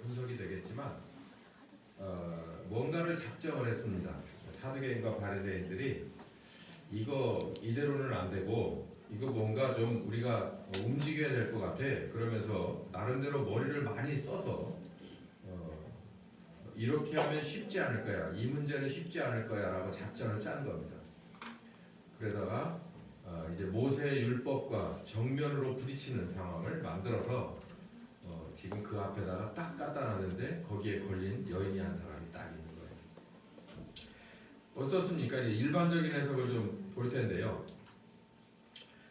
분석이 되겠지만 뭔가를 작정을 했습니다. 사두개인과 바리새인들이 이거 이대로는 안 되고 이거 뭔가 좀 우리가 움직여야 될 것 같아. 그러면서 나름대로 머리를 많이 써서 이렇게 하면 쉽지 않을 거야. 이 문제는 쉽지 않을 거야 라고 작전을 짠 겁니다. 그러다가 이제 모세의 율법과 정면으로 부딪히는 상황을 만들어서 지금 그 앞에다가 딱 갖다 놨는데 거기에 걸린 여인이 한 사람이 딱 있는 거예요. 어떻습니까? 일반적인 해석을 좀 볼 텐데요.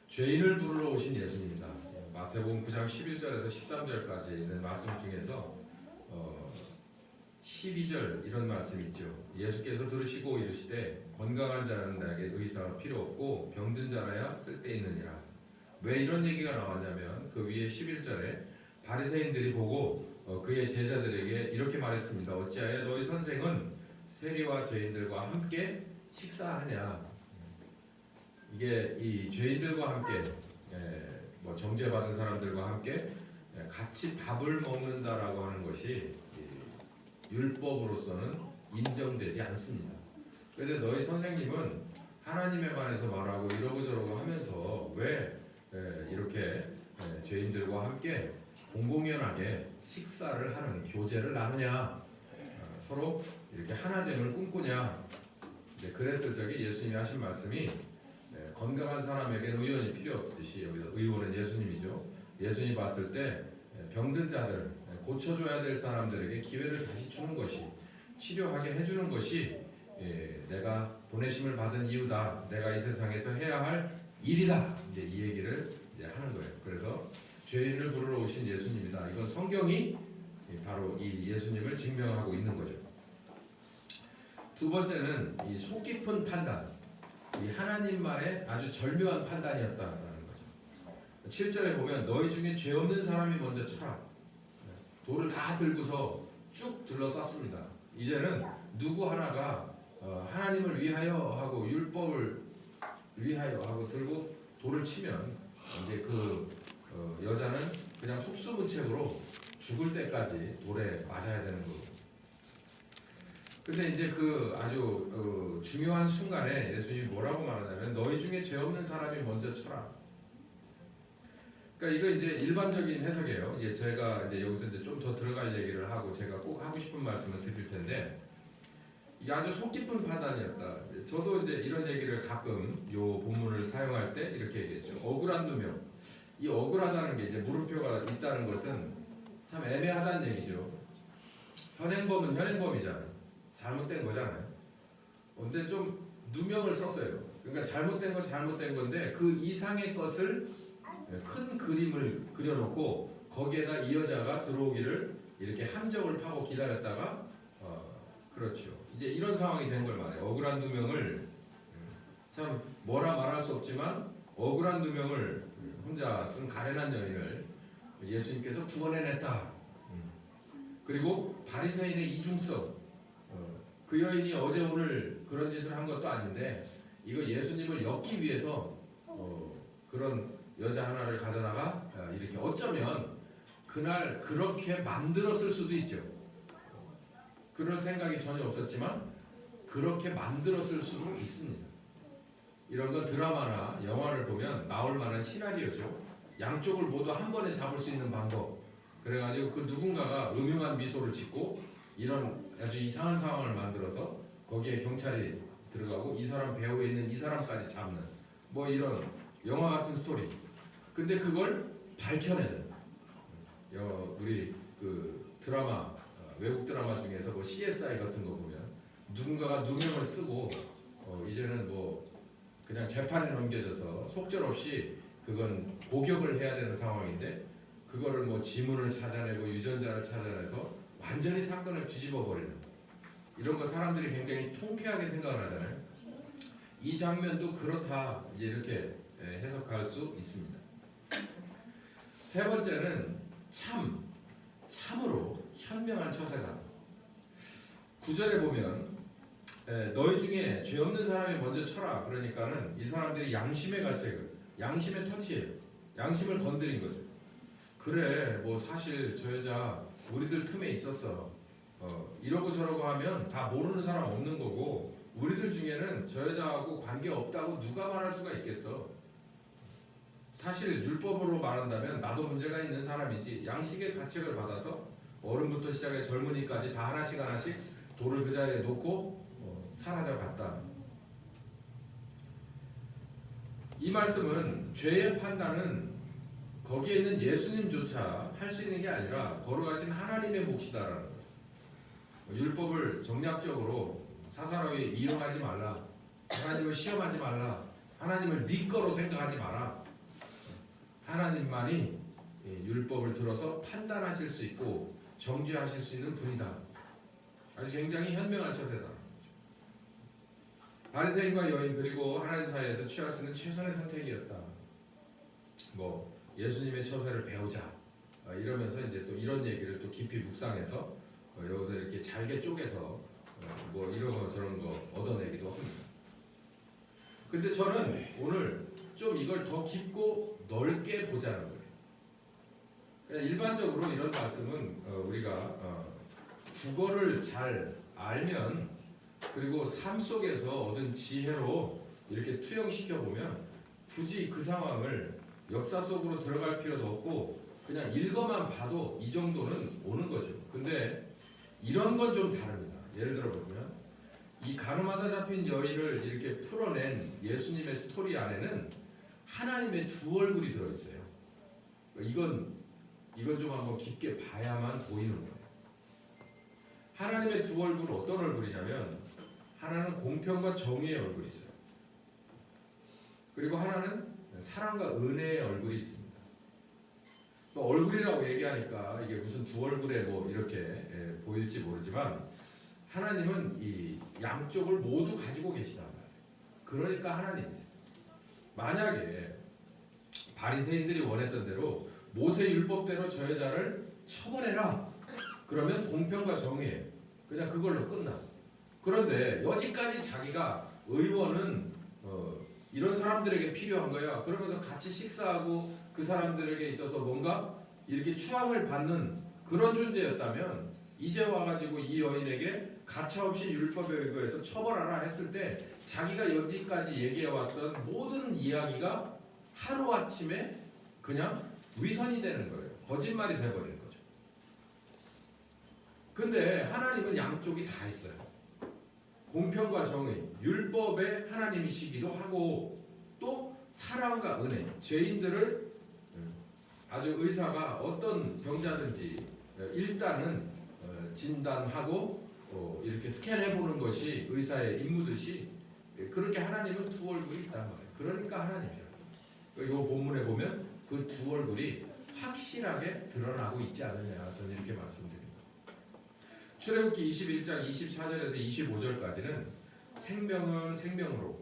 죄인을 부르러 오신 예수님이다. 마태복음 9장 11절에서 13절까지 있는 말씀 중에서 12절 이런 말씀이 있죠. 예수께서 들으시고 이르시되 건강한 자는 나에게 의사가 필요 없고 병든 자라야 쓸데있느니라. 왜 이런 얘기가 나왔냐면 그 위에 11절에 바리새인들이 보고 그의 제자들에게 이렇게 말했습니다. 어찌하여 너희 선생은 세리와 죄인들과 함께 식사하냐. 이게 이 죄인들과 함께 뭐 정죄받은 사람들과 함께 같이 밥을 먹는다라고 하는 것이 율법으로서는 인정되지 않습니다. 그런데 너희 선생님은 하나님에 관해서 말하고 이러고 저러고 하면서 왜 이렇게 죄인들과 함께 공공연하게 식사를 하는 교제를 나누냐, 서로 이렇게 하나됨을 꿈꾸냐. 그랬을 적에 예수님이 하신 말씀이 건강한 사람에게는 의원이 필요 없듯이 여기서 의원은 예수님이죠. 예수님이 봤을 때 병든 자들, 고쳐줘야 될 사람들에게 기회를 다시 주는 것이, 치료하게 해주는 것이 내가 보내심을 받은 이유다. 내가 이 세상에서 해야 할 일이다. 이제 이 얘기를 이제 하는 거예요. 그래서 죄인을 부르러 오신 예수님이다. 이건 성경이 바로 이 예수님을 증명하고 있는 거죠. 두 번째는 이 속 깊은 판단. 이 하나님 말에 아주 절묘한 판단이었다는 거죠. 7절에 보면 너희 중에 죄 없는 사람이 먼저 쳐라. 돌을 다 들고서 쭉 둘러쌌습니다. 이제는 누구 하나가 하나님을 위하여 하고 율법을 위하여 하고 들고 돌을 치면 이제 그 여자는 그냥 속수무책으로 죽을 때까지 돌에 맞아야 되는 거고. 근데 이제 그 아주 중요한 순간에 예수님이 뭐라고 말하냐면 너희 중에 죄 없는 사람이 먼저 쳐라. 그러니까 이거 이제 일반적인 해석이에요. 이제 제가 이제 여기서 이제 좀 더 들어갈 얘기를 하고 제가 꼭 하고 싶은 말씀을 드릴 텐데 이게 아주 속 깊은 판단이었다. 저도 이제 이런 얘기를 가끔 요 본문을 사용할 때 이렇게 얘기했죠. 억울한 누명. 이 억울하다는 게 이제 물음표가 있다는 것은 참 애매하다는 얘기죠. 현행범은 현행범이잖아요. 잘못된 거잖아요. 근데 좀 누명을 썼어요. 그러니까 잘못된 건 잘못된 건데 그 이상의 것을 큰 그림을 그려놓고 거기에다 이 여자가 들어오기를 이렇게 함정을 파고 기다렸다가 그렇죠. 이제 이런 상황이 된 걸 말해요. 억울한 누명을 참 뭐라 말할 수 없지만 억울한 누명을 혼자 쓴 가련한 여인을 예수님께서 구원해냈다. 그리고 바리새인의 이중성. 그 여인이 어제 오늘 그런 짓을 한 것도 아닌데 이거 예수님을 엮기 위해서 그런 여자 하나를 가져다가 이렇게 어쩌면 그날 그렇게 만들었을 수도 있죠. 그럴 생각이 전혀 없었지만 그렇게 만들었을 수도 있습니다. 이런 거 드라마나 영화를 보면 나올 만한 시나리오죠. 양쪽을 모두 한 번에 잡을 수 있는 방법. 그래가지고 그 누군가가 음흉한 미소를 짓고 이런 아주 이상한 상황을 만들어서 거기에 경찰이 들어가고 이 사람 배후에 있는 이 사람까지 잡는 뭐 이런 영화 같은 스토리. 근데 그걸 밝혀내는 우리 그 드라마 외국 드라마 중에서 뭐 CSI 같은 거 보면 누군가가 누명을 쓰고 이제는 뭐 그냥 재판에 넘겨져서 속절없이 그건 고격을 해야 되는 상황인데 그거를 뭐 지문을 찾아내고 유전자를 찾아내서 완전히 사건을 뒤집어 버리는 이런 거 사람들이 굉장히 통쾌하게 생각을 하잖아요. 이 장면도 그렇다 이렇게 해석할 수 있습니다. 세 번째는 참으로 현명한 처세다. 9절에 보면 너희 중에 죄 없는 사람이 먼저 쳐라. 그러니까는 이 사람들이 양심의 가책을 양심의 터치예요. 양심을 건드린 거죠. 그래 뭐 사실 저 여자 우리들 틈에 있었어. 이러고 저러고 하면 다 모르는 사람 없는 거고 우리들 중에는 저 여자하고 관계 없다고 누가 말할 수가 있겠어. 사실 율법으로 말한다면 나도 문제가 있는 사람이지. 양식의 가책을 받아서 어른부터 시작해 젊은이까지 다 하나씩 하나씩 돌을 그 자리에 놓고 사라져 갔다. 이 말씀은 죄의 판단은 거기에 있는 예수님조차 할 수 있는 게 아니라 거룩하신 하나님의 몫이다라는 거죠. 율법을 정략적으로 사사로이 이용하지 말라. 하나님을 시험하지 말라. 하나님을 네 거로 생각하지 마라. 하나님만이 율법을 들어서 판단하실 수 있고 정죄하실 수 있는 분이다. 아주 굉장히 현명한 처세다. 바리새인과 여인 그리고 하나님 사이에서 취할 수 있는 최선의 선택이었다. 예수님의 처세를 배우자 이러면서 이제 또 이런 얘기를 또 깊이 묵상해서 여기서 이렇게 잘게 쪼개서 이런 거 저런 거 얻어내기도 합니다. 근데 저는 오늘 좀 이걸 더 깊고 넓게 보자는 거예요. 그냥 일반적으로 이런 말씀은 우리가 국어를 잘 알면 그리고 삶 속에서 얻은 지혜로 이렇게 투영시켜 보면 굳이 그 상황을 역사 속으로 들어갈 필요도 없고 그냥 읽어만 봐도 이 정도는 오는 거죠. 근데 이런 건 좀 다릅니다. 예를 들어 보면 이 가늠하다 잡힌 여인을 이렇게 풀어낸 예수님의 스토리 안에는 하나님의 두 얼굴이 들어있어요. 이건 좀 한번 깊게 봐야만 보이는 거예요. 하나님의 두 얼굴은 어떤 얼굴이냐면 하나는 공평과 정의의 얼굴이 있어요. 그리고 하나는 사랑과 은혜의 얼굴이 있습니다. 또 얼굴이라고 얘기하니까 이게 무슨 두 얼굴에 이렇게 보일지 모르지만 하나님은 이 양쪽을 모두 가지고 계시단 말이에요. 그러니까 하나님이세요. 만약에 바리새인들이 원했던 대로 모세 율법대로 저 여자를 처벌해라. 그러면 공평과 정의예요. 그냥 그걸로 끝나. 그런데 여지까지 자기가 의원은 이런 사람들에게 필요한 거야. 그러면서 같이 식사하고 그 사람들에게 있어서 뭔가 이렇게 추앙을 받는 그런 존재였다면 이제 와가지고 이 여인에게 가차없이 율법에 의거해서 처벌하라 했을 때 자기가 여지까지 얘기해왔던 모든 이야기가 하루아침에 그냥 위선이 되는 거예요. 거짓말이 돼버리는 거죠. 근데 하나님은 양쪽이 다 있어요. 공평과 정의, 율법의 하나님이시기도 하고 또 사랑과 은혜, 죄인들을 아주 의사가 어떤 병자든지 일단은 진단하고 이렇게 스캔해보는 것이 의사의 임무듯이 그렇게 하나님은 두 얼굴이 있단 말이에요. 그러니까 하나님이에요. 이 본문에 보면 그 두 얼굴이 확실하게 드러나고 있지 않느냐 저는 이렇게 말씀드립니다. 출애굽기 21장 24절에서 25절까지는 생명은 생명으로,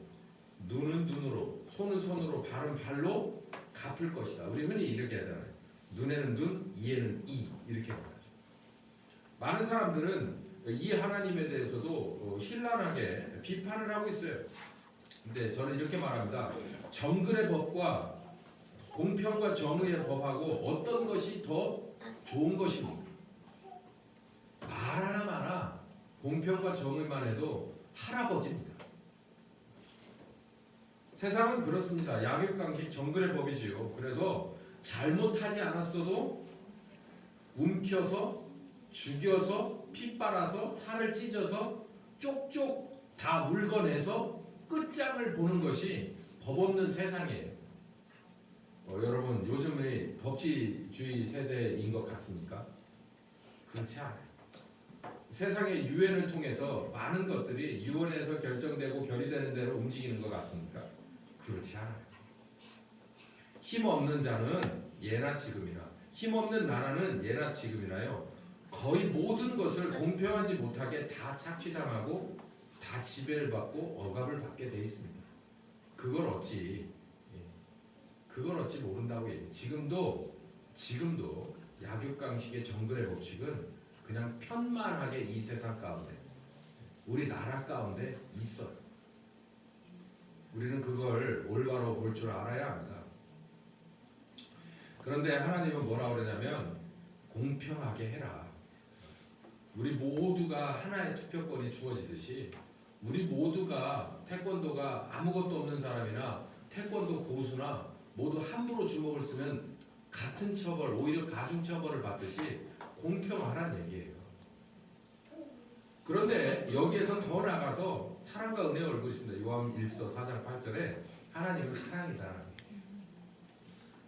눈은 눈으로, 손은 손으로, 발은 발로 갚을 것이다. 우리 흔히 이렇게 하잖아요. 눈에는 눈, 이에는 이 이렇게 말하죠. 많은 사람들은 이 하나님에 대해서도 신랄하게 비판을 하고 있어요. 근데 저는 이렇게 말합니다. 정글의 법과 공평과 정의의 법하고 어떤 것이 더 좋은 것입니까? 말 하나 마나 공평과 정의만 해도 할아버지입니다. 세상은 그렇습니다. 약육강식 정글의 법이지요. 그래서 잘못하지 않았어도 움켜서 죽여서 피 빨아서 살을 찢어서 쪽쪽 다 물건해서 끝장을 보는 것이 법 없는 세상이에요. 여러분 요즘의 법치주의 세대인 것 같습니까? 그렇지 않아요. 세상의 유엔을 통해서 많은 것들이 유엔에서 결정되고 결의되는 대로 움직이는 것 같습니까? 그렇지 않아요. 힘없는 자는 예나 지금이나 힘없는 나라는 예나 지금이나요. 거의 모든 것을 공평하지 못하게 다 착취당하고 다 지배를 받고 억압을 받게 돼 있습니다. 그걸 어찌 모른다고 얘기해요. 지금도 약육강식의 정글의 법칙은 그냥 편만하게 이 세상 가운데 우리 나라 가운데 있어요. 우리는 그걸 올바로 볼 줄 알아야 합니다. 그런데 하나님은 뭐라고 그러냐면 공평하게 해라. 우리 모두가 하나의 투표권이 주어지듯이 우리 모두가 태권도가 아무것도 없는 사람이나 태권도 고수나 모두 함부로 주먹을 쓰면 같은 처벌, 오히려 가중 처벌을 받듯이 공평하라는 얘기예요. 그런데 여기에서 더 나가서 사랑과 은혜의 얼굴이 있습니다. 요한 1서 4장 8절에 하나님은 사랑이다.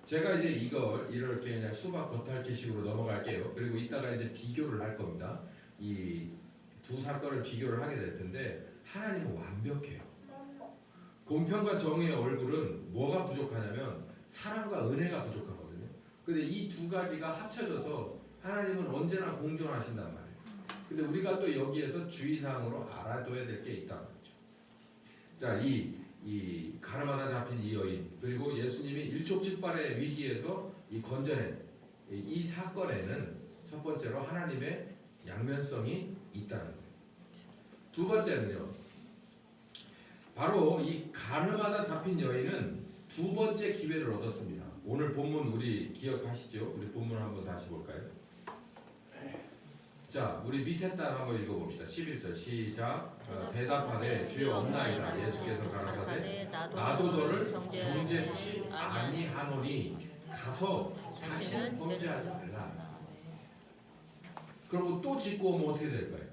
제가 이제 이걸 이렇게 그냥 수박 겉핥기식으로 넘어갈게요. 그리고 이따가 이제 비교를 할 겁니다. 이 두 사건을 비교를 하게 될 텐데 하나님은 완벽해요. 공평과 정의의 얼굴은 뭐가 부족하냐면 사랑과 은혜가 부족하거든요. 근데 이 두 가지가 합쳐져서 하나님은 언제나 공존하신단 말이에요. 근데 우리가 또 여기에서 주의사항으로 알아둬야 될 게 있단 말이죠. 자, 이 가늠하다 잡힌 이 여인, 그리고 예수님이 일촉즉발의 위기에서 이 건져낸 이 사건에는 첫 번째로 하나님의 양면성이 있다는 거예요. 두 번째는요, 바로 이 가늠하다 잡힌 여인은 두 번째 기회를 얻었습니다. 오늘 본문 우리 기억하시죠? 우리 본문 한번 다시 볼까요? 자, 우리 밑에 딸 한번 읽어봅시다. 11절 시작. 대답하되 주여 없나이다. 예수께서 가라사대 나도 너를 정죄치 아니하노니 가서 다시는 범죄하지 말라. 그리고 또 짓고 오면 어떻게 될까요?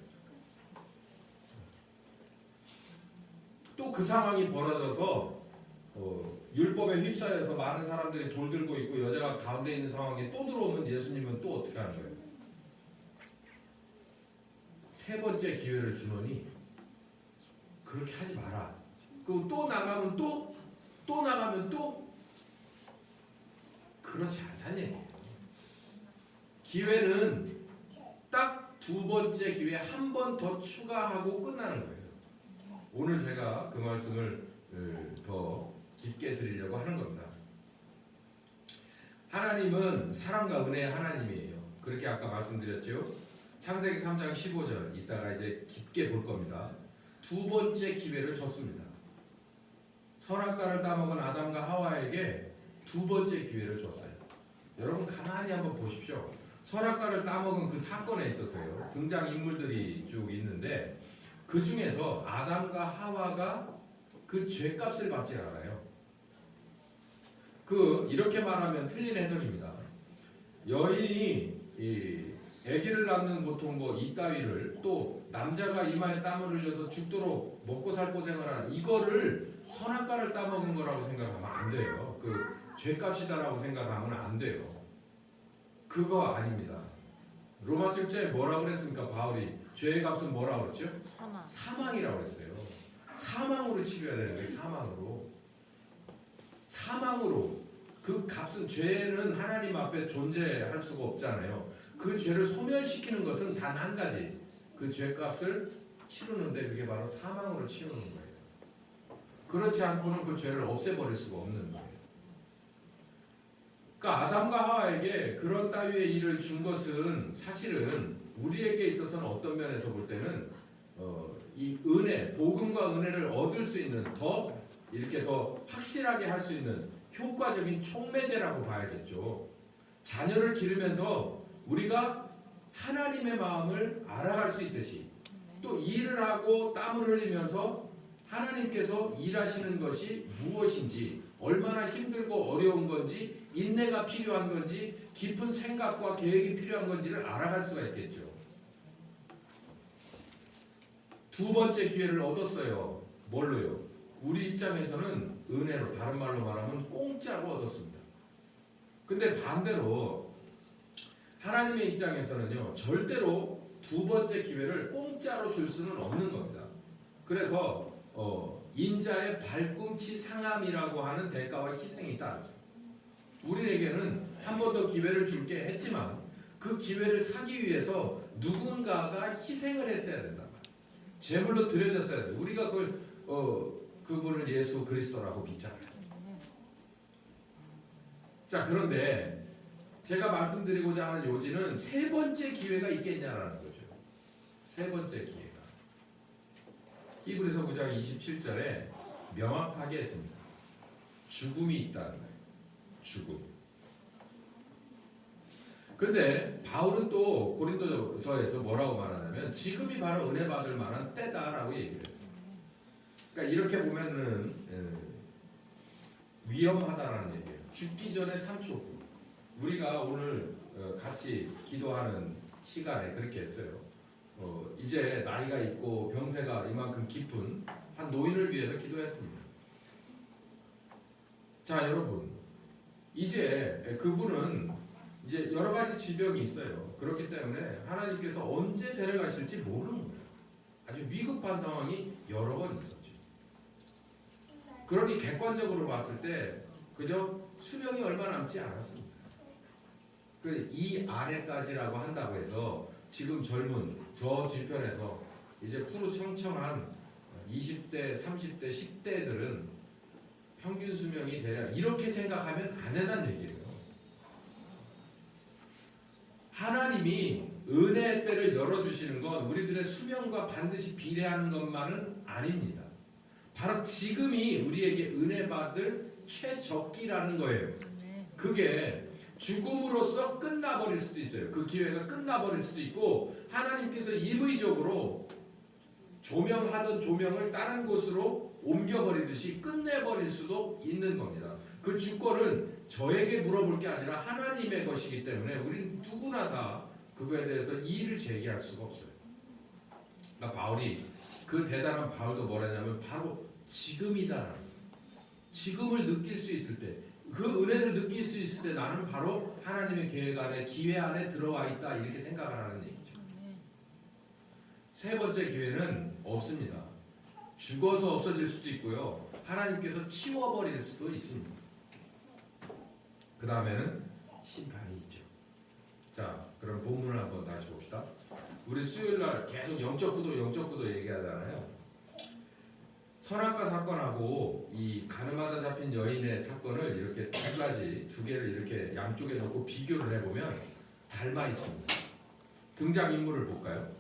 또 그 상황이 벌어져서 율법에 휩싸여서 많은 사람들이 돌 들고 있고 여자가 가운데 있는 상황에 또 들어오면 예수님은 또 어떻게 하는 거예요? 세 번째 기회를 주노니 그렇게 하지 마라. 그 또 나가면 또 나가면 또 그렇지 않다는 얘기예요. 기회는 딱 두 번째 기회 한 번 더 추가하고 끝나는 거예요. 오늘 제가 그 말씀을 더 깊게 드리려고 하는 겁니다. 하나님은 사랑과 은혜의 하나님이에요. 그렇게 아까 말씀드렸죠. 창세기 3장 15절 이따가 이제 깊게 볼 겁니다. 두 번째 기회를 줬습니다. 선악과를 따먹은 아담과 하와에게 두 번째 기회를 줬어요. 여러분 가만히 한번 보십시오. 선악과를 따먹은 그 사건에 있어서요. 등장인물들이 쭉 있는데 그 중에서 아담과 하와가 그 죄값을 받지 않아요. 이렇게 말하면 틀린 해석입니다. 여인이 아기를 낳는 보통 이따위를 또 남자가 이마에 땀을 흘려서 죽도록 먹고 살 고생을 하는 이거를 선악과를 따먹은 거라고 생각하면 안 돼요. 그 죄값이다라고 생각하면 안 돼요. 그거 아닙니다. 로마서 6장에 뭐라고 그랬습니까? 바울이 죄의 값은 뭐라고 그랬죠? 사망이라고 그랬어요. 사망으로 치료해야 되는 거예요. 사망으로. 그 값은 죄는 하나님 앞에 존재할 수가 없잖아요. 그 죄를 소멸시키는 것은 단 한 가지. 그 죄값을 치르는데 그게 바로 사망으로 치르는 거예요. 그렇지 않고는 그 죄를 없애버릴 수가 없는 거예요. 그러니까 아담과 하와에게 그런 따위의 일을 준 것은 사실은 우리에게 있어서는 어떤 면에서 볼 때는 이 은혜, 복음과 은혜를 얻을 수 있는 이렇게 더 확실하게 할 수 있는 효과적인 촉매제라고 봐야겠죠. 자녀를 기르면서 우리가 하나님의 마음을 알아갈 수 있듯이 또 일을 하고 땀을 흘리면서 하나님께서 일하시는 것이 무엇인지, 얼마나 힘들고 어려운 건지, 인내가 필요한 건지, 깊은 생각과 계획이 필요한 건지를 알아갈 수가 있겠죠. 두 번째 기회를 얻었어요. 뭘로요? 우리 입장에서는 은혜로, 다른 말로 말하면 공짜로 얻었습니다. 근데 반대로 하나님의 입장에서는요, 절대로 두 번째 기회를 공짜로 줄 수는 없는 겁니다. 그래서 인자의 발꿈치 상함이라고 하는 대가와 희생이 따르죠. 우리에게는 한 번 더 기회를 줄게 했지만 그 기회를 사기 위해서 누군가가 희생을 했어야 된다. 제물로 드려졌어야 돼. 우리가 그분을 예수 그리스도라고 믿잖아요. 자, 그런데 제가 말씀드리고자 하는 요지는 세 번째 기회가 있겠냐라는 거죠. 세 번째 기회가. 히브리서 9장 27절에 명확하게 했습니다. 죽음이 있다는 거예요. 죽음. 근데 바울은 또 고린도서에서 뭐라고 말하냐면 지금이 바로 은혜 받을 만한 때다라고 얘기를 했어요. 그러니까 이렇게 보면은 위험하다라는 얘기예요. 죽기 전에 3초. 우리가 오늘 같이 기도하는 시간에 그렇게 했어요. 이제 나이가 있고 병세가 이만큼 깊은 한 노인을 위해서 기도했습니다. 자, 여러분, 이제 그분은 이제 여러 가지 질병이 있어요. 그렇기 때문에 하나님께서 언제 데려가실지 모르는 거예요. 아주 위급한 상황이 여러 번 있었죠. 그러니 객관적으로 봤을 때 그저 수명이 얼마 남지 않았습니다. 이 아래까지라고 한다고 해서 지금 젊은 저 뒤편에서 이제 푸르청청한 20대, 30대, 10대들은 평균 수명이 대략 이렇게 생각하면 안 된다는 얘기예요. 하나님이 은혜의 때를 열어주시는 건 우리들의 수명과 반드시 비례하는 것만은 아닙니다. 바로 지금이 우리에게 은혜 받을 최적기라는 거예요. 그게 죽음으로써 끝나버릴 수도 있어요. 그 기회가 끝나버릴 수도 있고 하나님께서 임의적으로 조명하던 조명을 다른 곳으로 옮겨버리듯이 끝내버릴 수도 있는 겁니다. 그 주권은 저에게 물어볼 게 아니라 하나님의 것이기 때문에 우리는 누구나 다 그거에 대해서 이의를 제기할 수가 없어요. 그러니까 바울이 그 대단한 바울도 뭐라냐면 바로 지금이다. 지금을 느낄 수 있을 때, 그 은혜를 느낄 수 있을 때 나는 바로 하나님의 계획 안에 기회 안에 들어와 있다 이렇게 생각을 하는 얘기죠. 세 번째 기회는 없습니다. 죽어서 없어질 수도 있고요. 하나님께서 치워버릴 수도 있습니다. 그 다음에는 심판이 있죠. 자, 그럼 본문을 한번 다시 봅시다. 우리 수요일날 계속 영적 구도 얘기하잖아요. 선악과 사건하고 이 가늠하다 잡힌 여인의 사건을 이렇게 두 개를 이렇게 양쪽에 놓고 비교를 해보면 닮아 있습니다. 등장 인물을 볼까요?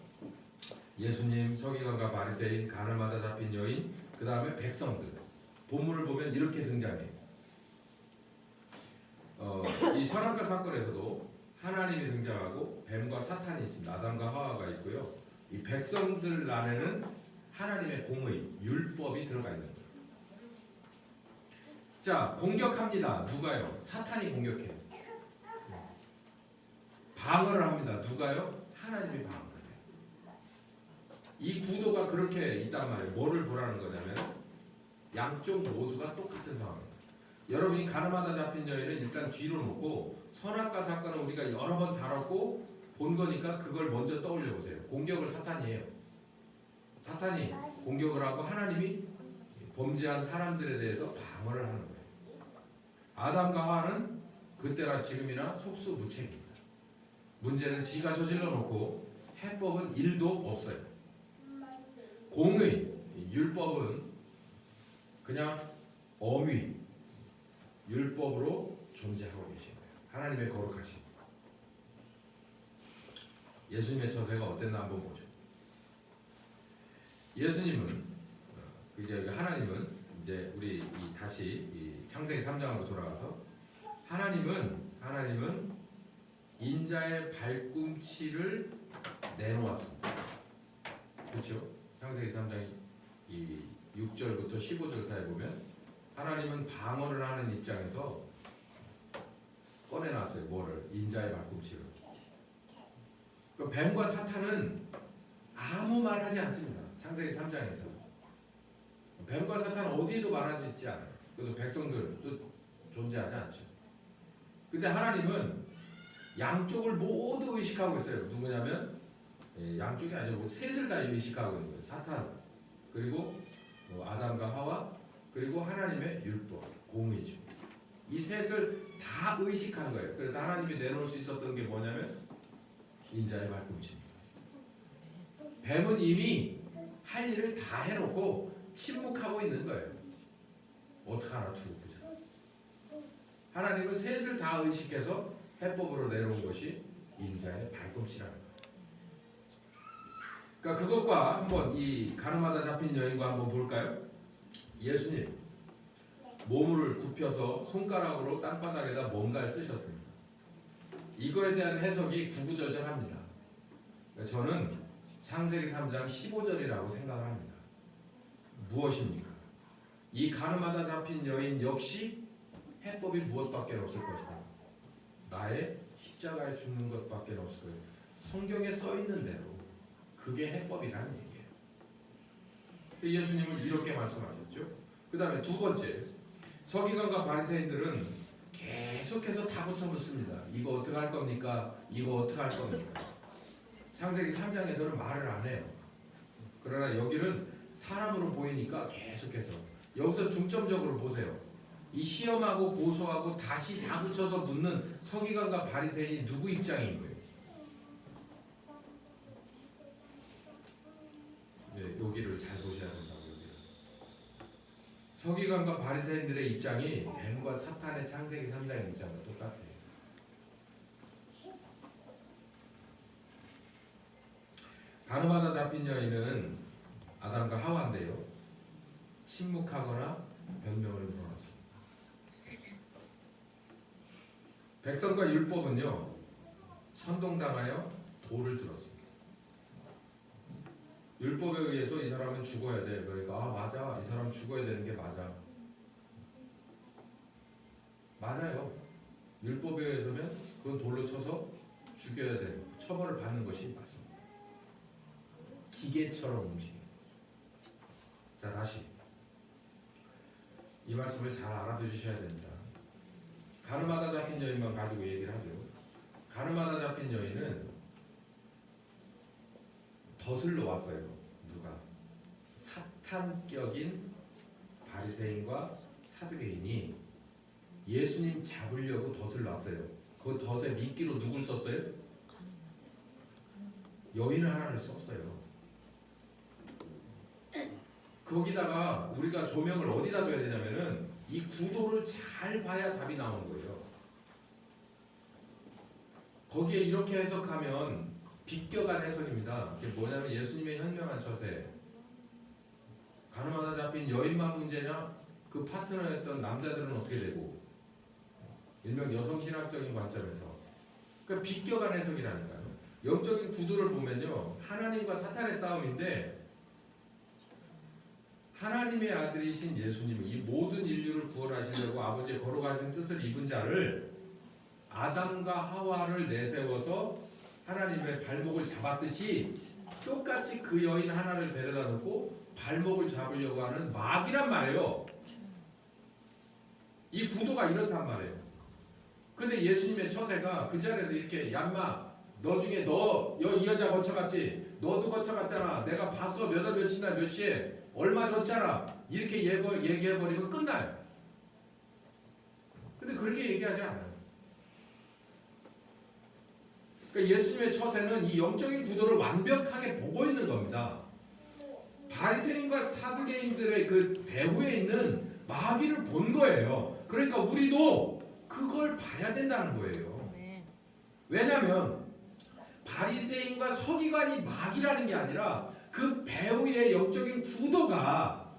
예수님, 서기관과 바리새인, 가늠하다 잡힌 여인, 그 다음에 백성들. 본문을 보면 이렇게 등장해요. 이 선악과 사건에서도 하나님이 등장하고 뱀과 사탄이 있습니다. 아담과 하와가 있고요. 이 백성들 안에는 하나님의 공의, 율법이 들어가 있는 거예요. 자, 공격합니다. 누가요? 사탄이 공격해요. 방어를 합니다. 누가요? 하나님이 방어를 해요. 이 구도가 그렇게 있단 말이에요. 뭐를 보라는 거냐면 양쪽 모두가 똑같은 상황입니다. 여러분이 가늠하다 잡힌 여인은 일단 뒤로 놓고 선악과 사건은 우리가 여러 번 다뤘고 본 거니까 그걸 먼저 떠올려 보세요. 공격을 사탄이 해요. 사탄이 공격을 하고 하나님이 범죄한 사람들에 대해서 방어를 하는 거예요. 아담과 하와는 그때나 지금이나 속수무책입니다. 문제는 지가 저질러 놓고 해법은 1도 없어요. 공의, 율법은 그냥 엄위, 율법으로 존재하고 계신 거예요. 하나님의 거룩하심. 예수님의 처세가 어땠나 한번 보죠. 예수님은 이제 하나님은 이제 우리 다시 이 창세기 3장으로 돌아가서 하나님은 인자의 발꿈치를 내놓았습니다. 그렇죠? 창세기 3장 이 6절부터 15절 사이에 보면 하나님은 방어를 하는 입장에서 꺼내놨어요. 뭐를? 인자의 발꿈치를. 그 뱀과 사탄은 아무 말 하지 않습니다. 창세기 3장에서 뱀과 사탄은 어디에도 말하지 있지 않아요. 그래도 백성들도 존재하지 않죠. 근데 하나님은 양쪽을 모두 의식하고 있어요. 누구냐면 양쪽이 아니고 셋을 다 의식하고 있는 거예요. 사탄, 그리고 아담과 하와, 그리고 하나님의 율법, 공의죠. 이 셋을 다 의식한 거예요. 그래서 하나님이 내놓을 수 있었던 게 뭐냐면 인자의 발꿈치입니다. 뱀은 이미 할 일을 다 해놓고 침묵하고 있는 거예요. 어떡하나 두고 보자. 하나님은 셋을 다 의식해서 해법으로 내놓은 것이 인자의 발꿈치라는 거예요. 그러니까 그것과 한번 이 가늠하다 잡힌 여인과 한번 볼까요? 예수님 몸을 굽혀서 손가락으로 땅바닥에다 뭔가를 쓰셨습니다. 이거에 대한 해석이 구구절절합니다. 저는 창세기 3장 15절이라고 생각을 합니다. 무엇입니까? 이 가늠하다 잡힌 여인 역시 해법이 무엇밖에 없을 것이다. 나의 십자가에 죽는 것밖에 없을 거예요. 성경에 써 있는 대로 그게 해법이라는 얘기예요. 예수님은 이렇게 말씀하셨죠. 그 다음에 두 번째, 서기관과 바리새인들은 계속해서 다 붙여붙습니다. 이거 어떻게 할 겁니까? 이거 어떻게 할 겁니까? 창세기 3장에서는 말을 안 해요. 그러나 여기는 사람으로 보이니까 계속해서 여기서 중점적으로 보세요. 이 시험하고 고소하고 다시 다 붙여서 묻는 서기관과 바리새인이 누구 입장인 거예요? 네, 여기를 잘 보셔야 된다고. 여기를. 서기관과 바리새인들의 입장이 뱀과 사탄의 창세기 3장의 입장과 똑같아요. 가늠하다 잡힌 여인은 아담과 하와인데요. 침묵하거나 변명을 물어놨습니다. 백성과 율법은요, 선동당하여 돌을 들었습니다. 율법에 의해서 이 사람은 죽어야 돼. 그러니까 맞아, 이 사람 죽어야 되는 게 맞아. 맞아요. 율법에 의해서면 그건 돌로 쳐서 죽여야 되는, 처벌을 받는 것이 맞습니다. 기계처럼 움직여요. 자, 다시 이 말씀을 잘 알아두셔야 됩니다. 가늠하다 잡힌 여인만 가지고 얘기를 하죠. 가늠하다 잡힌 여인은 덫을 놓았어요. 누가? 사탄격인 바리새인과 사두개인이 예수님 잡으려고 덫을 놨어요. 그 덫에 미끼로 누굴 썼어요? 여인 하나를 썼어요. 거기다가 우리가 조명을 어디다 둬야 되냐면은 이 구도를 잘 봐야 답이 나오는 거예요. 거기에 이렇게 해석하면 비껴간 해석입니다. 그게 뭐냐면 예수님의 현명한 처세, 가늠하다 잡힌 여인만 문제냐? 그 파트너였던 남자들은 어떻게 되고? 일명 여성신학적인 관점에서 그러니까 비껴간 해석이라니까요. 영적인 구도를 보면요, 하나님과 사탄의 싸움인데 하나님의 아들이신 예수님이 이 모든 인류를 구원하시려고 아버지의 거룩하신 뜻을 입은 자를 아담과 하와를 내세워서 하나님의 발목을 잡았듯이 똑같이 그 여인 하나를 데려다 놓고 발목을 잡으려고 하는 마귀란 말이에요. 이 구도가 이렇단 말이에요. 근데 예수님의 처세가 그 자리에서 이렇게 얌마, 너 중에 이 여자 거쳐갔지? 너도 거쳐갔잖아. 내가 봤어. 몇 월 며칠 날 몇 시에 얼마 줬잖아. 이렇게 얘기해버리면 끝나요. 근데 그렇게 얘기하지 않아요. 그러니까 예수님의 처세는 이 영적인 구도를 완벽하게 보고 있는 겁니다. 바리새인과 사두개인들의 그 배후에 있는 마귀를 본 거예요. 그러니까 우리도 그걸 봐야 된다는 거예요. 왜냐하면 바리새인과 서기관이 마귀라는 게 아니라 그 배후의 영적인 구도가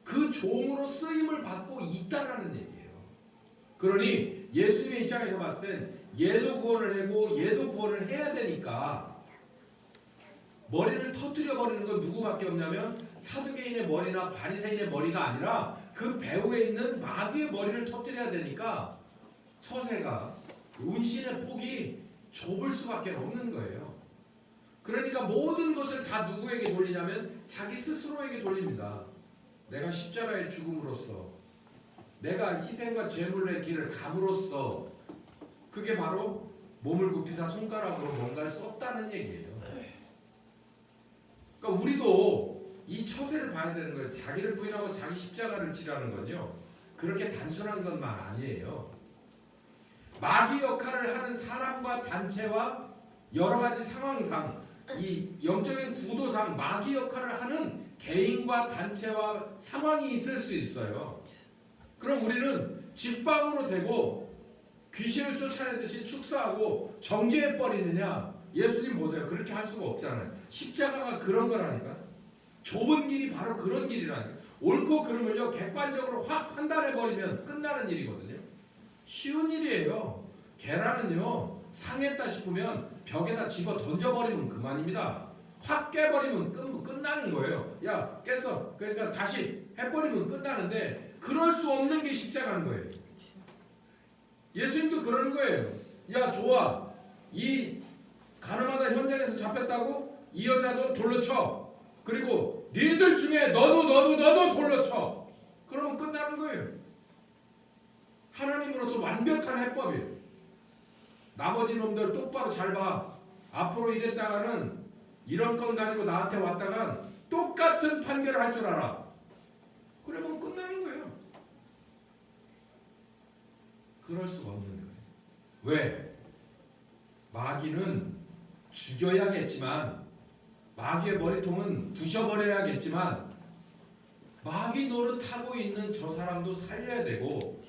그 종으로 쓰임을 받고 있다라는 얘기예요. 그러니 예수님의 입장에서 봤을 땐 얘도 구원을 하고 얘도 구원을 해야 되니까 머리를 터뜨려 버리는 건 누구밖에 없냐면 사두개인의 머리나 바리새인의 머리가 아니라 그 배후에 있는 마귀의 머리를 터뜨려야 되니까 처세가 운신의 폭이 좁을 수밖에 없는 거예요. 그러니까 모든 것을 다 누구에게 돌리냐면 자기 스스로에게 돌립니다. 내가 십자가의 죽음으로써, 내가 희생과 제물의 길을 감으로써, 그게 바로 몸을 굽히사 손가락으로 뭔가를 썼다는 얘기예요. 그러니까 우리도 이 처세를 봐야 되는 거예요. 자기를 부인하고 자기 십자가를 지라는 건요, 그렇게 단순한 것만 아니에요. 마귀 역할을 하는 사람과 단체와 여러 가지 상황상, 이 영적인 구도상 마귀 역할을 하는 개인과 단체와 상황이 있을 수 있어요. 그럼 우리는 직방으로 되고 귀신을 쫓아내듯이 축사하고 정죄해 버리느냐? 예수님 보세요. 그렇게 할 수가 없잖아요. 십자가가 그런 거라니까. 좁은 길이 바로 그런 길이라니까. 옳고 그름을요 객관적으로 확 판단해 버리면 끝나는 일이거든요. 쉬운 일이에요. 계란은요 상했다 싶으면 벽에다 집어 던져버리면 그만입니다. 확 깨버리면 끝나는 거예요. 야 깼어. 그러니까 다시 해버리면 끝나는데 그럴 수 없는 게 십자가인 거예요. 예수님도 그러는 거예요. 야 좋아. 이 가늠하다 현장에서 잡혔다고 이 여자도 돌로 쳐. 그리고 니들 중에 너도 돌로 쳐. 그러면 끝나는 거예요. 하나님으로서 완벽한 해법이에요. 나머지 놈들 똑바로 잘 봐. 앞으로 이랬다가는 이런 건 가지고 나한테 왔다간 똑같은 판결을 할 줄 알아. 그러면 끝나는 거예요. 그럴 수가 없는 거예요. 왜? 마귀는 죽여야겠지만 마귀의 머리통은 부셔버려야겠지만 마귀 노릇하고 있는 저 사람도 살려야 되고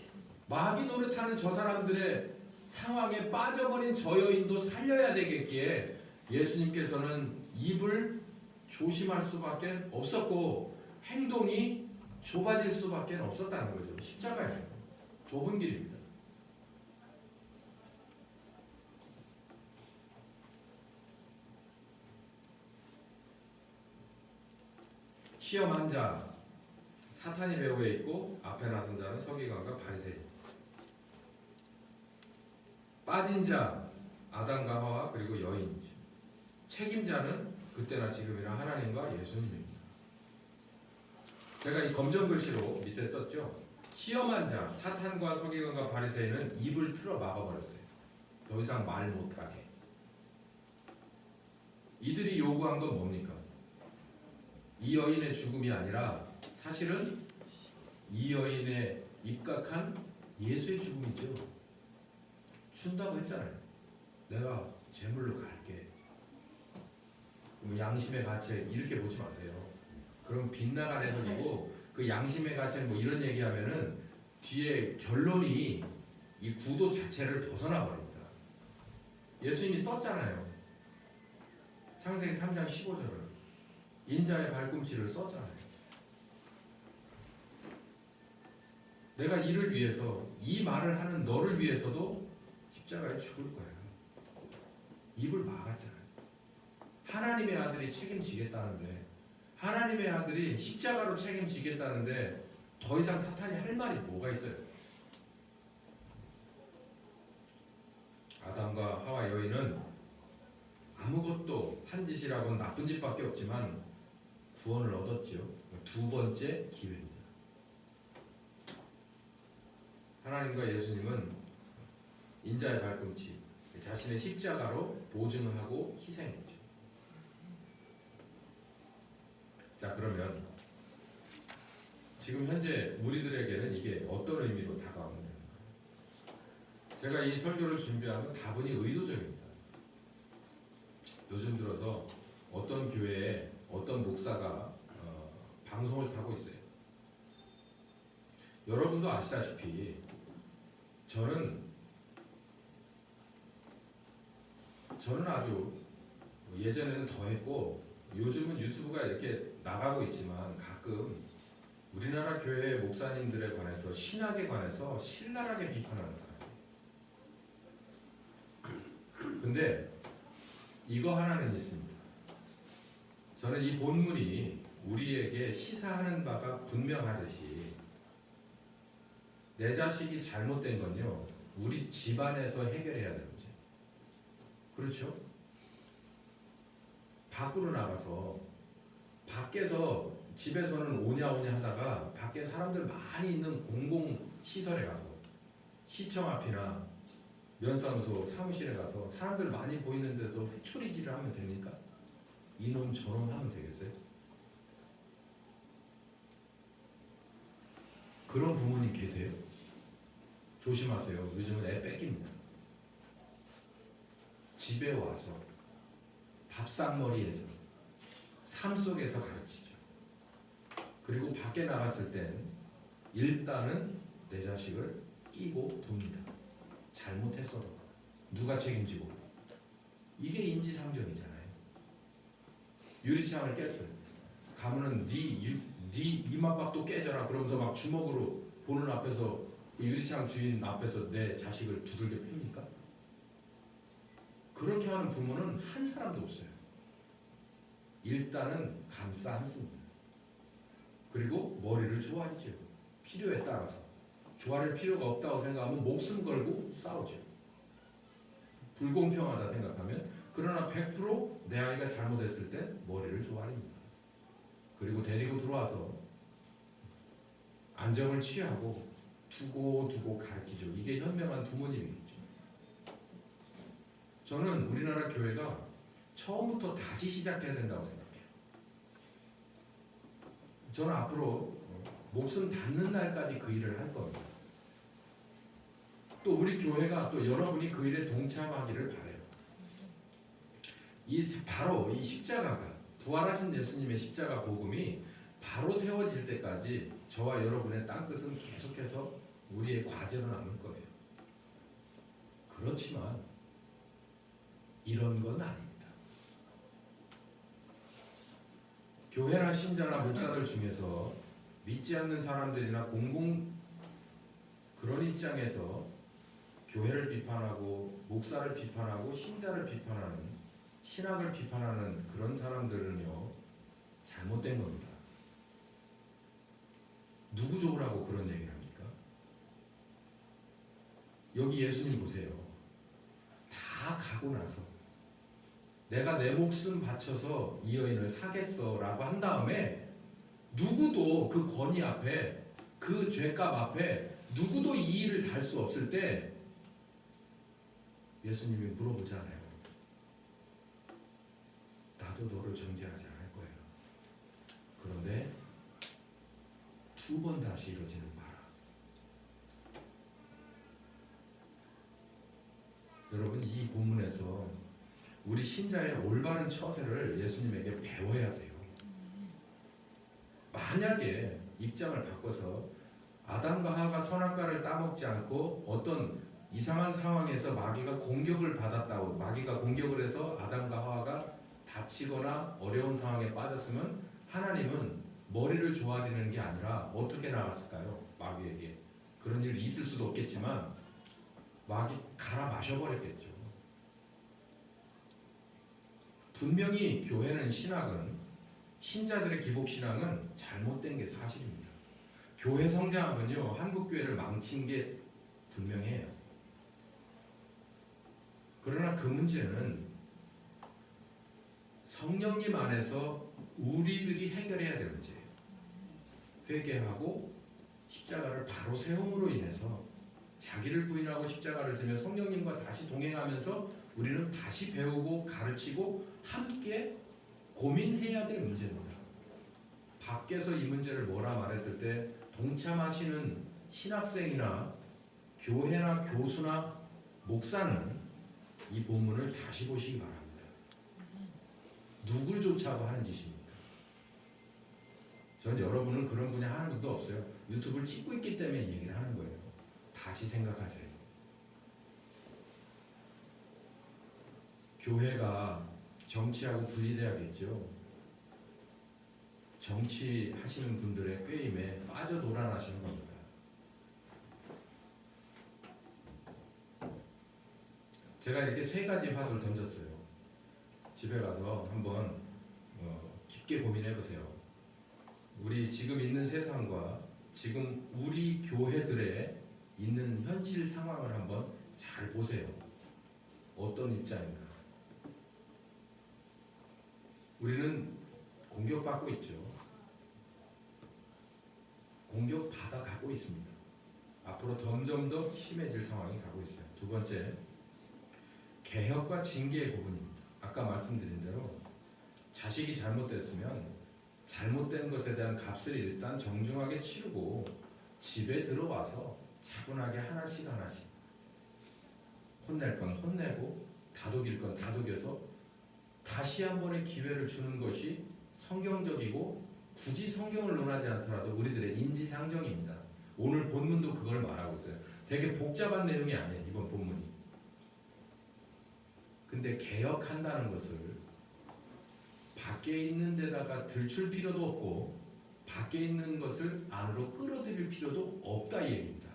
마귀 노릇하는 저 사람들의 상황에 빠져버린 저 여인도 살려야 되겠기에 예수님께서는 입을 조심할 수밖에 없었고 행동이 좁아질 수밖에 없었다는 거죠. 십자가예요. 좁은 길입니다. 시험 환자 사탄이 배후에 있고 앞에 나선 자는 서기관과 바리새인. 빠진 자 아담과 하와 그리고 여인. 책임자는 그때나 지금이나 하나님과 예수님입니다. 제가 이 검정 글씨로 밑에 썼죠. 시험한 자 사탄과 서기관과 바리새인은 입을 틀어 막아버렸어요. 더 이상 말 못하게. 이들이 요구한 건 뭡니까? 이 여인의 죽음이 아니라 사실은 이 여인의 입각한 예수의 죽음이죠. 준다고 했잖아요. 내가 제물로 갈게. 양심의 가치 이렇게 보지 마세요. 그럼 빗나간 해석이고 그 양심의 가치 뭐 이런 얘기하면은 뒤에 결론이 이 구도 자체를 벗어나 버립니다. 예수님이 썼잖아요. 창세기 3장 15절을 인자의 발꿈치를 썼잖아요. 내가 이를 위해서 이 말을 하는 너를 위해서도 십자가에 죽을 거야. 입을 막았잖아요. 하나님의 아들이 책임지겠다는데 하나님의 아들이 십자가로 책임지겠다는데 더 이상 사탄이 할 말이 뭐가 있어요? 아담과 하와 여인은 아무것도 한 짓이라고는 나쁜 짓밖에 없지만 구원을 얻었죠. 두 번째 기회입니다. 하나님과 예수님은 인자의 발꿈치, 자신의 십자가로 보증을 하고 희생했죠. 자, 그러면 지금 현재 우리들에게는 이게 어떤 의미로 다가오는가? 제가 이 설교를 준비한 건 다분히 의도적입니다. 요즘 들어서 어떤 교회에 어떤 목사가 방송을 타고 있어요. 여러분도 아시다시피 저는 아주 예전에는 더 했고 요즘은 유튜브가 이렇게 나가고 있지만 가끔 우리나라 교회 목사님들에 관해서 신학에 관해서 신랄하게 비판하는 사람이에요. 근데 이거 하나는 있습니다. 저는 이 본문이 우리에게 시사하는 바가 분명하듯이 내 자식이 잘못된 건요 우리 집안에서 해결해야 되는 거죠. 그렇죠? 밖으로 나가서 밖에서 집에서는 오냐 하다가 밖에 사람들 많이 있는 공공시설에 가서 시청 앞이나 면사무소 사무실에 가서 사람들 많이 보이는 데서 회초리질을 하면 됩니까? 이놈 저놈 하면 되겠어요? 그런 부모님 계세요? 조심하세요. 요즘은 애 뺏깁니다. 집에 와서 밥상머리에서 삶 속에서 가르치죠. 그리고 밖에 나갔을 땐 일단은 내 자식을 끼고 돕니다. 잘못했어도 누가 책임지고. 이게 인지상정이잖아요. 유리창을 깼어요. 가면은 네 이마박도 깨져라 그러면서 막 주먹으로 보는 앞에서 유리창 주인 앞에서 내 자식을 두들겨 팹니까? 그렇게 하는 부모는 한 사람도 없어요. 일단은 감싸 안습니다. 그리고 머리를 조아리죠. 필요에 따라서. 조아릴 필요가 없다고 생각하면 목숨 걸고 싸우죠. 불공평하다 생각하면. 그러나 100% 내 아이가 잘못했을 때 머리를 조아립니다. 그리고 데리고 들어와서 안정을 취하고 두고 가르치죠. 이게 현명한 부모님이겠죠. 저는 우리나라 교회가 처음부터 다시 시작해야 된다고 생각해요. 저는 앞으로 목숨 닿는 날까지 그 일을 할 겁니다. 또 우리 교회가 또 여러분이 그 일에 동참하기를 바라요. 바로 이 십자가가 부활하신 예수님의 십자가 복음이 바로 세워질 때까지 저와 여러분의 땅끝은 계속해서 우리의 과제로 남을 거예요. 그렇지만 이런 건 아닙니다. 교회나 신자나 목사들 중에서 믿지 않는 사람들이나 그런 입장에서 교회를 비판하고 목사를 비판하고 신자를 비판하는 신학을 비판하는 그런 사람들은요 잘못된 겁니다. 누구 좋으라고 그런 얘기를 합니까? 여기 예수님 보세요. 다 가고 나서 내가 내 목숨 바쳐서 이 여인을 사겠어 라고 한 다음에 누구도 그 권위 앞에 그 죄값 앞에 누구도 이 일을 달 수 없을 때 예수님이 물어보잖아요. 나도 너를 정죄하지 않을 거예요. 그런데 2번 다시 이러지는 마라. 여러분 이 본문에서 우리 신자의 올바른 처세를 예수님에게 배워야 돼요. 만약에 입장을 바꿔서 아담과 하와가 선악과를 따먹지 않고 어떤 이상한 상황에서 마귀가 공격을 받았다고 마귀가 공격을 해서 아담과 하와가 다치거나 어려운 상황에 빠졌으면 하나님은 머리를 조아리는 게 아니라 어떻게 나갔을까요? 마귀에게. 그런 일이 있을 수도 없겠지만 마귀 갈아 마셔버렸겠죠. 분명히 교회는 신학은 신자들의 기복신앙은 잘못된 게 사실입니다. 교회 성장하면요 한국교회를 망친 게 분명해요. 그러나 그 문제는 성령님 안에서 우리들이 해결해야 될 문제예요. 회개하고 십자가를 바로 세움으로 인해서 자기를 부인하고 십자가를 지며 성령님과 다시 동행하면서 우리는 다시 배우고 가르치고 함께 고민해야 될 문제입니다. 밖에서 이 문제를 뭐라 말했을 때 동참하시는 신학생이나 교회나 교수나 목사는 이 본문을 다시 보시기 바랍니다. 누굴 쫓아고 하는 짓입니까? 전 여러분은 그런 분야 하는 것도 없어요. 유튜브를 찍고 있기 때문에 이 얘기를 하는 거예요. 다시 생각하세요. 교회가 정치하고 분리돼야겠죠. 정치하시는 분들의 꾀임에 빠져 돌아나시는 겁니다. 제가 이렇게 3가지 화두를 던졌어요. 집에 가서 한번 깊게 고민해보세요. 우리 지금 있는 세상과 지금 우리 교회들의 있는 현실 상황을 한번 잘 보세요. 어떤 입장인가? 우리는 공격받고 있죠. 공격받아 가고 있습니다. 앞으로 점점 더 심해질 상황이 가고 있어요. 2번째, 개혁과 징계의 구분입니다. 아까 말씀드린 대로 자식이 잘못됐으면 잘못된 것에 대한 값을 일단 정중하게 치르고 집에 들어와서 차분하게 하나씩 혼낼 건 혼내고 다독일 건 다독여서 다시 한 번의 기회를 주는 것이 성경적이고 굳이 성경을 논하지 않더라도 우리들의 인지상정입니다. 오늘 본문도 그걸 말하고 있어요. 되게 복잡한 내용이 아니에요. 이번 본문이. 근데 개혁한다는 것을 밖에 있는 데다가 들출 필요도 없고 밖에 있는 것을 안으로 끌어들일 필요도 없다 이 얘기입니다.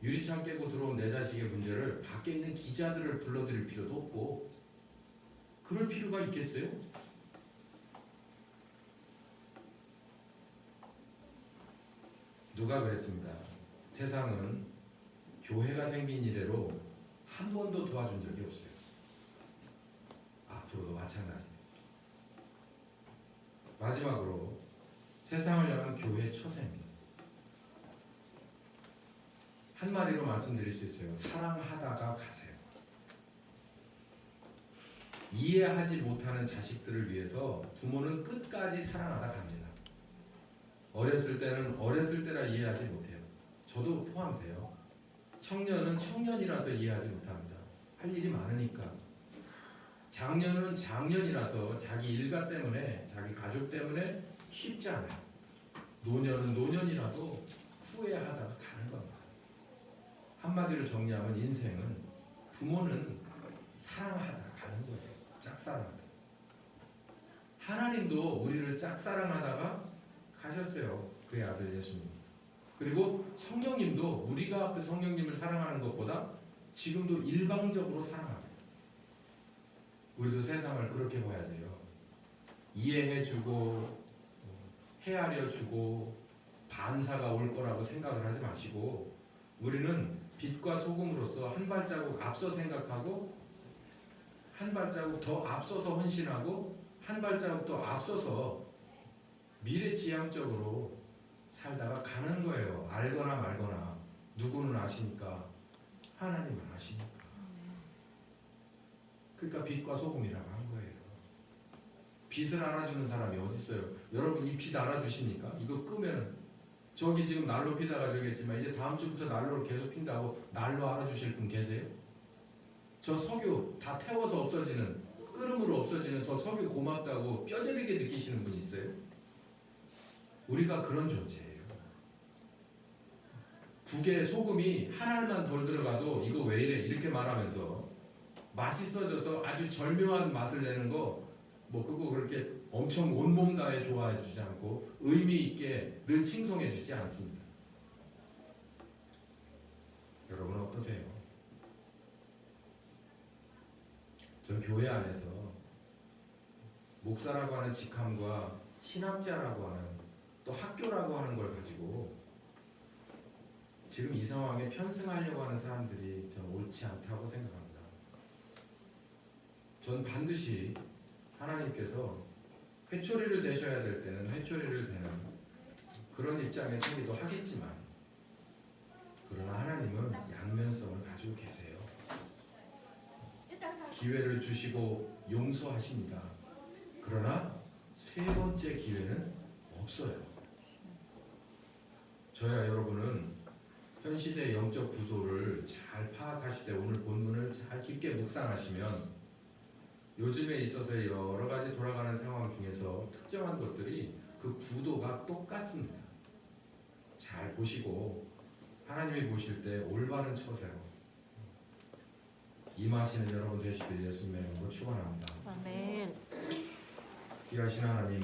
유리창 깨고 들어온 내 자식의 문제를 밖에 있는 기자들을 불러들일 필요도 없고 그럴 필요가 있겠어요? 누가 그랬습니다. 세상은 교회가 생긴 이래로 한 번도 도와준 적이 없어요. 앞으로도 마찬가지예요. 마지막으로 세상을 향한 교회의 처세입니다. 한마디로 말씀드릴 수 있어요. 사랑하다가 가세요. 이해하지 못하는 자식들을 위해서 부모는 끝까지 사랑하다 갑니다. 어렸을 때는 어렸을 때라 이해하지 못해요. 저도 포함돼요. 청년은 청년이라서 이해하지 못합니다. 할 일이 많으니까. 장년은 장년이라서 자기 일가 때문에 자기 가족 때문에 쉽지 않아요. 노년은 노년이라도 후회하다가 가는 겁니다. 한마디로 정리하면 인생은 부모는 사랑하다 가는 거예요. 짝사랑하다. 하나님도 우리를 짝사랑하다가 가셨어요. 그의 아들 예수님. 그리고 성령님도 우리가 그 성령님을 사랑하는 것보다 지금도 일방적으로 사랑합니다. 우리도 세상을 그렇게 봐야 돼요. 이해해주고 헤아려주고 반사가 올 거라고 생각을 하지 마시고 우리는 빛과 소금으로서 한 발자국 앞서 생각하고 한 발자국 더 앞서서 헌신하고 한 발자국 더 앞서서 미래지향적으로 살다가 가는 거예요. 알거나 말거나. 누구는 아시니까 하나님은 아시니까. 그러니까 빛과 소금이라고 한 거예요. 빛을 알아주는 사람이 어디 있어요? 여러분 이 빛 알아주십니까? 이거 끄면 저기 지금 난로 피다가 저겠지만 이제 다음 주부터 난로를 계속 핀다고 난로 알아주실 분 계세요? 저 석유 다 태워서 없어지는 끓음으로 없어지는 저 석유 고맙다고 뼈저리게 느끼시는 분 있어요? 우리가 그런 존재예요. 국에 소금이 한 알만 덜 들어가도 이거 왜 이래 이렇게 말하면서 맛있어져서 아주 절묘한 맛을 내는 거 뭐 그거 그렇게 엄청 온몸 다해 좋아해 주지 않고 의미 있게 늘 칭송해 주지 않습니다. 여러분 어떠세요? 전 교회 안에서 목사라고 하는 직함과 신학자라고 하는 또 학교라고 하는 걸 가지고 지금 이 상황에 편승하려고 하는 사람들이 전 옳지 않다고 생각합니다. 전 반드시 하나님께서 회초리를 대셔야 될 때는 회초리를 대는 그런 입장에 서기도 하겠지만 그러나 하나님은 양면성을 가지고 계세요. 기회를 주시고 용서하십니다. 그러나 세 번째 기회는 없어요. 저야 여러분은 현 시대의 영적 구조를 잘 파악하실 때 오늘 본문을 잘 깊게 묵상하시면 요즘에 있어서의 여러 가지 돌아가는 상황 중에서 특정한 것들이 그 구도가 똑같습니다. 잘 보시고 하나님이 보실 때 올바른 처세로 임하시는 여러분 되시길 예수님의 이름으로 축원합니다. 아멘. 귀하신 하나님